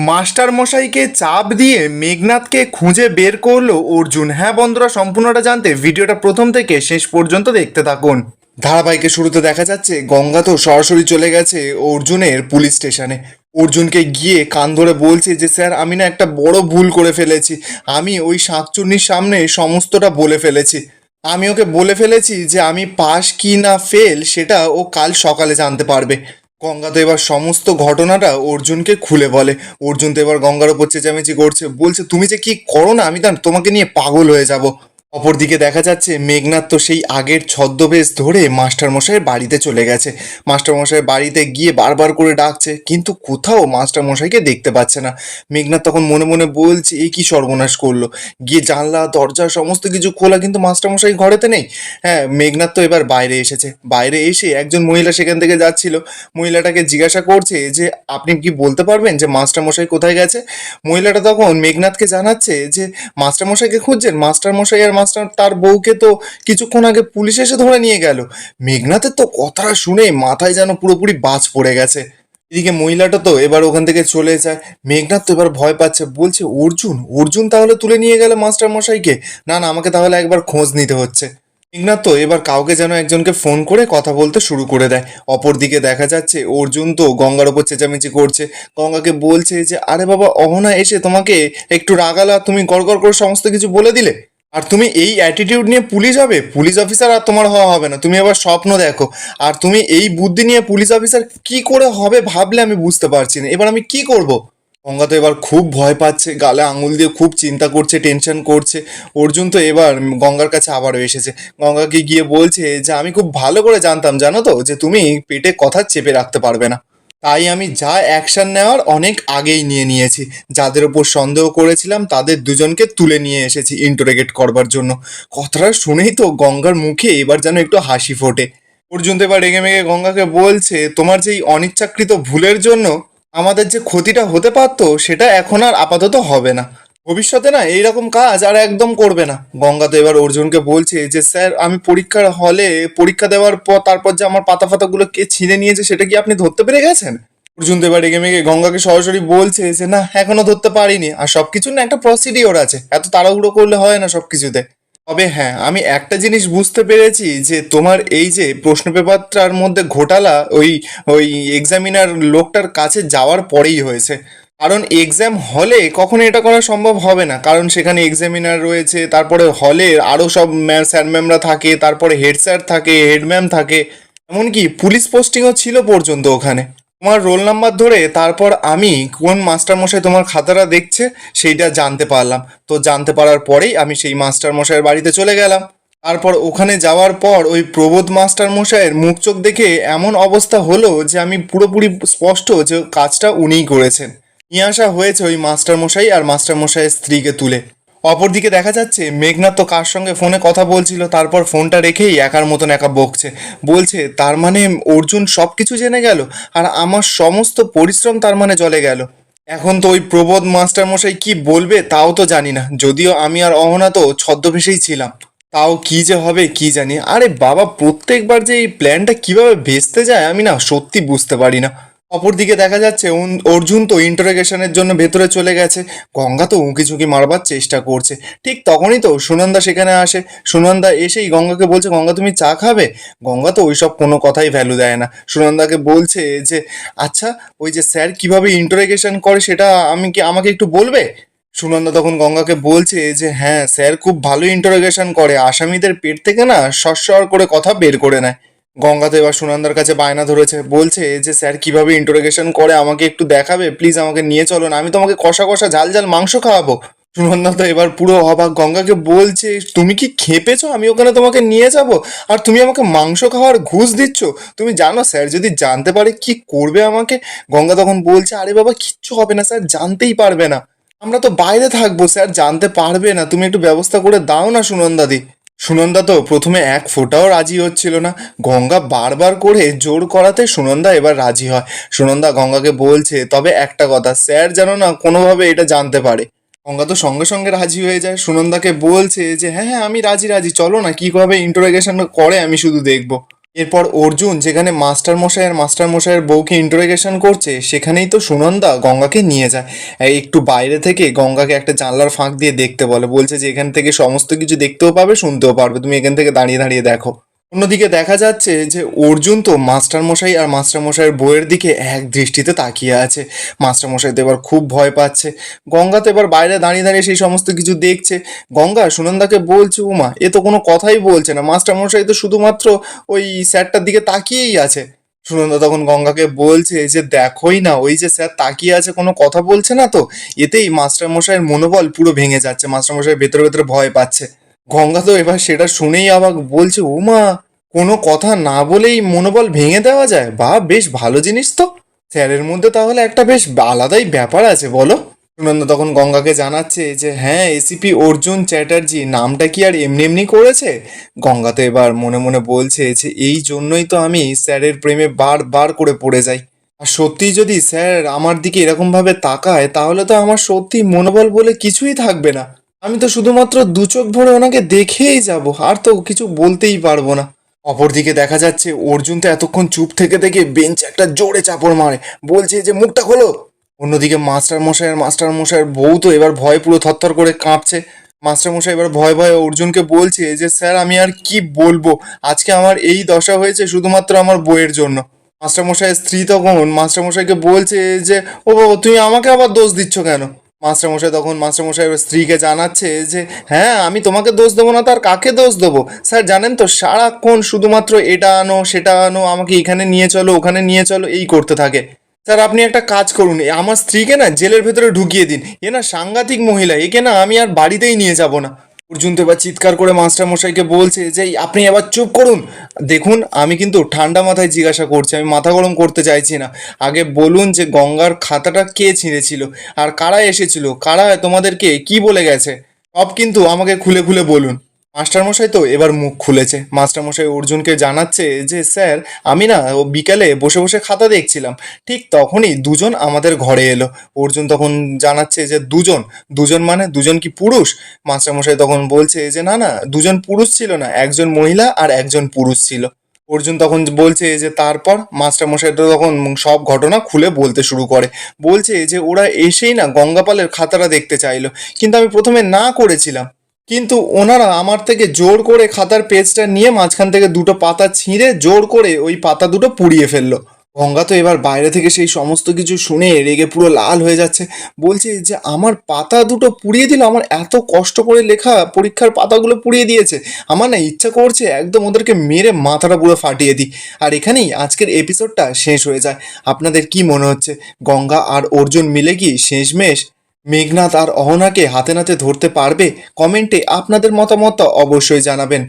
Master মশাইকে চাপ দিয়ে মেঘনাথকে খুঁজে বের করলো অর্জুন। হ্যাঁ বন্ধুরা, সম্পূর্ণটা জানতে ভিডিওটা প্রথম থেকে শেষ পর্যন্ত দেখতে থাকুন। ধারাবাহিকের শুরুতে দেখা যাচ্ছে গঙ্গা তো সরাসরি চলে গেছে অর্জুনের পুলিশ স্টেশনে। অর্জুনকে গিয়ে কান ধরে বলছে যে স্যার, আমি না একটা বড় ভুল করে ফেলেছি। আমি ওই শাকচুন্নির সামনে সমস্তটা বলে ফেলেছি। আমি ওকে বলে ফেলেছি যে আমি পাস কি না ফেল সেটা ও কাল সকালে জানতে পারবে। গঙ্গা তো এবার সমস্ত ঘটনাটা অর্জুনকে খুলে বলে। অর্জুন তো এবার গঙ্গার ওপর চেঁচামেচি করছে, বলছে তুমি যে কি করো না, আমি তো তোমাকে নিয়ে পাগল হয়ে যাব। অপরদিকে দেখা যাচ্ছে মেঘনাথ তো সেই আগের ছদ্মবেশ ধরে মাস্টারমশাইয়ের বাড়িতে চলে গেছে। মাস্টারমশাইয়ের বাড়িতে গিয়ে বারবার করে ডাকছে, কিন্তু কোথাও মাস্টারমশাইকে দেখতে পাচ্ছে না। মেঘনাথ তখন মনে মনে বলছে এই কি সর্বনাশ করলো। গিয়ে জানলা দরজা সমস্ত কিছু খোলা, কিন্তু মাস্টারমশাই ঘরেতে নেই। হ্যাঁ, মেঘনাথ তো এবার বাইরে এসেছে। বাইরে এসে একজন মহিলা সেখান থেকে যাচ্ছিল। মহিলাটাকে জিজ্ঞাসা করছে যে আপনি কি বলতে পারবেন যে মাস্টারমশাই কোথায় গেছে। মহিলাটা তখন মেঘনাথকে জানাচ্ছে যে মাস্টারমশাইকে খুঁজছেন, মাস্টারমশাই আর মাস্টার তার বউকে তো কিছুক্ষণ আগে পুলিশ এসে ধরে নিয়ে গেল। মেঘনাথের তো কথাটা শুনে মাথায় যেন পুরোপুরি বাজ পড়ে গেছে। এদিকে মহিলাটা তো এবার ওখান থেকে চলে যায়। মেঘনাথ তো এবার ভয় পাচ্ছে, বলছে অর্জুন অর্জুন তাহলে তুলে নিয়ে গেলে মাস্টারমশাইকে। না না, আমাকে তাহলে একবার খোঁজ নিতে হচ্ছে। মেঘনাথ তো এবার কাউকে যেন একজনকে ফোন করে কথা বলতে শুরু করে দেয়। অপরদিকে দেখা যাচ্ছে অর্জুন তো গঙ্গার ওপর চেঁচামেচি করছে। গঙ্গাকে বলছে যে আরে বাবা, অহনা এসে তোমাকে একটু রাগালা, তুমি গড়গড় করে সমস্ত কিছু বলে দিলে। আর তুমি এই অ্যাটিটিউড নিয়ে পুলিশ হবে, পুলিশ অফিসার আর তোমার হওয়া হবে না। তুমি আবার স্বপ্ন দেখো। আর তুমি এই বুদ্ধি নিয়ে পুলিশ অফিসার কি করে হবে ভাবলে আমি বুঝতে পারছি না, এবার আমি কি করব। গঙ্গা তো এবার খুব ভয় পাচ্ছে, গালে আঙুল দিয়ে খুব চিন্তা করছে, টেনশন করছে। অর্জুন তো এবার গঙ্গার কাছে আবারও এসেছে। গঙ্গাকে গিয়ে বলছে যে আমি খুব ভালো করে জানতাম জানো তো যে তুমি পেটে কথা চেপে রাখতে পারবে না। তাই আমি যা অ্যাকশন নেওয়ার অনেক আগেই নিয়ে নিয়েছি। যাদের ওপর সন্দেহ করেছিলাম তাদের দুজনকে তুলে নিয়ে এসেছি ইন্টারোগেট করবার জন্য। কথাটা শুনেই তো গঙ্গার মুখে এবার যেন একটু হাসি ফোটে। অর্জুন তো এবার রেগে মেগে গঙ্গাকে বলছে তোমার যেই অনিচ্ছাকৃত ভুলের জন্য আমাদের যে ক্ষতিটা হতে পারতো সেটা এখন আর আপাতত হবে না। ভবিষ্যতে না এইরকম কাজ আর একদম করবে না। গঙ্গা তো এবার অর্জুনকে বলছে যে স্যার, আমি পরীক্ষার হলে পরীক্ষা দেওয়ার পর তারপর যে আমার পাতা ফাতাগুলো কে ছিঁড়ে নিয়েছে সেটা কি আপনি ধরতে পেরে গেছেন। অর্জুন তো এবার রেগে মেগে গঙ্গাকে সরাসরি বলছে যে না, এখনো ধরতে পারিনি। আর সবকিছুর না একটা প্রসিডিওর আছে, এত তাড়াহুড়ো করলে হয় না সবকিছুতে। তবে হ্যাঁ, আমি একটা জিনিস বুঝতে পেরেছি যে তোমার এই যে প্রশ্ন পেপারটার মধ্যে ঘোটালা ওই ওই এক্সামিনার লোকটার কাছে যাওয়ার পরেই হয়েছে। কারণ এক্সাম হলে কখনো এটা করা সম্ভব হবে না, কারণ সেখানে এক্সামিনার রয়েছে, তারপরে হলে আরও সব ম্যাম স্যার ম্যামরা থাকে, তারপরে হেড স্যার থাকে, হেড ম্যাম থাকে, এমনকি পুলিশ পোস্টিংও ছিল পর্যন্ত ওখানে। তোমার রোল নাম্বার ধরে তারপর আমি কোন মাস্টারমশাই তোমার খাতাটা দেখছে সেইটা জানতে পারলাম। তো জানতে পারার পরেই আমি সেই মাস্টারমশাইয়ের বাড়িতে চলে গেলাম। তারপর ওখানে যাওয়ার পর ওই প্রবোধ মাস্টারমশাইয়ের মুখ চোখ দেখে এমন অবস্থা হলো যে আমি পুরোপুরি স্পষ্ট যে কাজটা উনিই করেছেন। নিয়ে আসা হয়েছে ওই মাস্টারমশাই আর মাস্টারমশাইয়ের স্ত্রীকে তুলে। অপরদিকে দেখা যাচ্ছে মেঘনাথ তো কার সঙ্গে ফোনে কথা বলছিল, তারপর ফোনটা রেখেই একার মতন একা বকছে। বলছে তার মানে অর্জুন সব কিছু জেনে গেল, আর আমার সমস্ত পরিশ্রম তার মানে জলে গেল। এখন তো ওই প্রবোধ মাস্টারমশাই কি বলবে তাও তো জানি না, যদিও আমি আর অহনা তো ছদ্মবেশেই ছিলাম। তাও কি যে হবে কি জানি। আরে বাবা, প্রত্যেকবার যে এই প্ল্যানটা কিভাবে ভেস্তে যায় আমি না সত্যি বুঝতে পারি না। অপরদিকে দেখা যাচ্ছে অর্জুন তো ইন্টারোগেশনের জন্য ভেতরে চলে গেছে। গঙ্গা তো উঁকি ঝুঁকি মারবার চেষ্টা করছে। ঠিক তখনই তো সুনন্দা সেখানে আসে। সুনন্দা এসেই গঙ্গাকে বলছে গঙ্গা তুমি চা খাবে। গঙ্গা তো ওইসব কোনো কথাই ভ্যালু দেয় না। সুনন্দাকে বলছে যে আচ্ছা, ওই যে স্যার কিভাবে ইন্টারোগেশন করে সেটা আমি কি আমাকে একটু বলবে। সুনন্দা তখন গঙ্গাকে বলছে যে হ্যাঁ, স্যার খুব ভালো ইন্টারোগেশন করে, আসামিদের পেট থেকে না সরসর করে কথা বের করে নেয়। গঙ্গা তো এবার সুনন্দার কাছে বায়না ধরেছে, বলছে যে স্যার কিভাবে ইন্টারোগেশন করে আমাকে একটু দেখাবে, প্লিজ আমাকে নিয়ে চলো না, আমি তোমাকে কষা কষা ঝাল ঝাল মাংস খাওয়াবো। সুনন্দা তো এবার পুরো অবাক, গঙ্গাকে বলছে তুমি কি খেপেছো, আমি ওখানে তোমাকে নিয়ে যাব আর তুমি আমাকে মাংস খাওয়ার ঘুষ দিচ্ছ। তুমি জানো স্যার যদি জানতে পারে কি করবে আমাকে। গঙ্গা তখন বলছে আরে বাবা, কিচ্ছু হবে না, স্যার জানতেই পারবে না, আমরা তো বাইরে থাকবো, স্যার জানতে পারবে না, তুমি একটু ব্যবস্থা করে দাও না সুনন্দাদি। সুনন্দা তো প্রথমে এক ফোঁটাও রাজি হচ্ছিল না। গঙ্গা বারবার করে জোর করাতে সুনন্দা এবার রাজি হয়। সুনন্দা গঙ্গাকে বলছে তবে একটা কথা, স্যার যেন না কোনোভাবে এটা জানতে পারে। গঙ্গা তো সঙ্গে সঙ্গে রাজি হয়ে যায়, সুনন্দাকে বলছে যে হ্যাঁ হ্যাঁ আমি রাজি রাজি, চলো না কীভাবে ইন্টারোগেশন করে আমি শুধু দেখবো। এরপর অর্জুন যেখানে মাস্টার মশাইয়ের বউকে ইন্টারোগেশন করছে, সেখানেই তো সুনন্দা গঙ্গাকে নিয়ে যায়। একটু বাইরে থেকে গঙ্গাকে একটা জানলার ফাঁক দিয়ে দেখতে বলছে যে এখান থেকে সমস্ত কিছু দেখতেও পাবে, শুনতেও পারবে, তুমি এখান থেকে দাঁড়িয়ে দাঁড়িয়ে দেখো। অন্যদিকে দেখা যাচ্ছে যে অর্জুন তো মাস্টারমশাই আর মাস্টারমশাইয়ের বউয়ের দিকে এক দৃষ্টিতে তাকিয়ে আছে। মাস্টারমশাই তো এবার খুব ভয় পাচ্ছে। গঙ্গা তো এবার বাইরে দাঁড়িয়ে দাঁড়িয়ে সেই সমস্ত কিছু দেখছে। গঙ্গা সুনন্দাকে বলছে, উমা এ তো কোনো কথাই বলছে না, মাস্টারমশাই তো শুধুমাত্র ওই স্যারটার দিকে তাকিয়েই আছে। সুনন্দা তখন গঙ্গাকে বলছে যে দেখোই না, ওই যে স্যার তাকিয়ে আছে, কোনো কথা বলছে না তো। এতেই মাস্টারমশাইয়ের মনোবল পুরো ভেঙে যাচ্ছে, মাস্টারমশাই ভেতরে ভেতরে ভয় পাচ্ছে। গঙ্গা তো এবার সেটা শুনেই আবার বলছে, ওমা কোনো কথা না বলেই মনোবল ভেঙে দেওয়া যায়, বা বেশ ভালো জিনিস তো। স্যারের মধ্যে তাহলে একটা বেশ আলাদাই ব্যাপার আছে, বলো। সুনন্দা তখন গঙ্গাকে জানাচ্ছে যে হ্যাঁ, এসিপি অর্জুন চ্যাটার্জি নামটা কি আর এমনি এমনি করেছে। গঙ্গা তো এবার মনে মনে বলছে যে এই জন্যই তো আমি স্যারের প্রেমে বার করে পড়ে যাই। আর সত্যি যদি স্যার আমার দিকে এরকম ভাবে তাকায়, তাহলে তো আমার সত্যি মনোবল বলে কিছুই থাকবে না। আমি তো শুধুমাত্র দু চোখ ভরে ওনাকে দেখেই যাব, আর তো কিছু বলতেই পারবো না। অপরদিকে দেখা যাচ্ছে অর্জুন তো এতক্ষণ চুপ থেকে থেকে বেঞ্চে একটা জোরে চাপড় মারে, বলছে যে মুখটা খোলো। অন্যদিকে মাস্টার মশাইয়ের বউ তো এবার ভয় পুরো থরথর করে কাঁপছে। মাস্টার মশাই এবার ভয়ে ভয়ে অর্জুনকে বলছে যে স্যার আমি আর কি বলবো, আজকে আমার এই দশা হয়েছে শুধুমাত্র আমার বইয়ের জন্য। মাস্টারমশাইয়ের স্ত্রী তখন মাস্টারমশাইকে বলছে যে ও বাবা, তুমি আমাকে আবার দোষ দিচ্ছ কেন। মাস্টারমশাই তখন মাস্টারমশাইয়ের স্ত্রীকে জানাচ্ছে যে হ্যাঁ, আমি তোমাকে দোষ দেবো না তার কাকে দোষ দেবো। স্যার জানেন তো, সারাক্ষণ শুধুমাত্র এটা আনো সেটা আনো, আমাকে এখানে নিয়ে চলো ওখানে নিয়ে চলো, এই করতে থাকে। স্যার আপনি একটা কাজ করুন, আমার স্ত্রীকে না জেলের ভেতরে ঢুকিয়ে দিন, এ না সাংঘাতিক মহিলা, একে না আমি আর বাড়িতেই নিয়ে যাব না। অর্জুন তো এবার চিৎকার করে মাস্টারমশাইকে বলছে যে আপনি এবার চুপ করুন। দেখুন, আমি কিন্তু ঠান্ডা মাথায় জিজ্ঞাসা করছি, আমি মাথা গরম করতে চাইছি না। আগে বলুন যে গঙ্গার খাতাটা কে ছিঁড়েছিল, আর কারা এসেছিল, কারা তোমাদেরকে কি বলে গেছে, সব কিন্তু আমাকে খুলে খুলে বলুন। মাস্টারমশাই তো এবার মুখ খুলেছে। মাস্টারমশাই অর্জুনকে জানাচ্ছে যে স্যার আমি না ও বিকালে বসে বসে খাতা দেখছিলাম, ঠিক তখনই দুজন আমাদের ঘরে এলো। অর্জুন তখন জানাচ্ছে যে দুজন, দুজন মানে দুজন কি পুরুষ। মাস্টারমশাই তখন বলছে যে না না, দুজন পুরুষ ছিল না, একজন মহিলা আর একজন পুরুষ ছিল। অর্জুন তখন বলছে যে তারপর মাস্টারমশাই তো তখন সব ঘটনা খুলে বলতে শুরু করে। বলছে যে ওরা এসেই না গঙ্গাপালের খাতাটা দেখতে চাইলো, কিন্তু আমি প্রথমে না করেছিলাম, কিন্তু ওনারা আমার থেকে জোর করে খাতার পেজটা নিয়ে মাঝখান থেকে দুটো পাতা ছিঁড়ে জোর করে ওই পাতা দুটো পুড়িয়ে ফেললো। গঙ্গা তো এবার বাইরে থেকে সেই সমস্ত কিছু শুনে রেগে পুরো লাল হয়ে যাচ্ছে। বলছে যে আমার পাতা দুটো পুড়িয়ে দিল, আমার এত কষ্ট করে লেখা পরীক্ষার পাতাগুলো পুড়িয়ে দিয়েছে। আমার না ইচ্ছা করছে একদম ওদেরকে মেরে মাথাটা পুরো ফাটিয়ে দিই। আর এখানেই আজকের এপিসোডটা শেষ হয়ে যায়। আপনাদের কি মনে হচ্ছে, গঙ্গা আর অর্জুন মিলে কি শেষমেশ মেঘনাদ আর অহনাকে হাতে নাতে ধরতে পারবে? কমেন্টে আপনাদের মতামত অবশ্যই জানাবেন।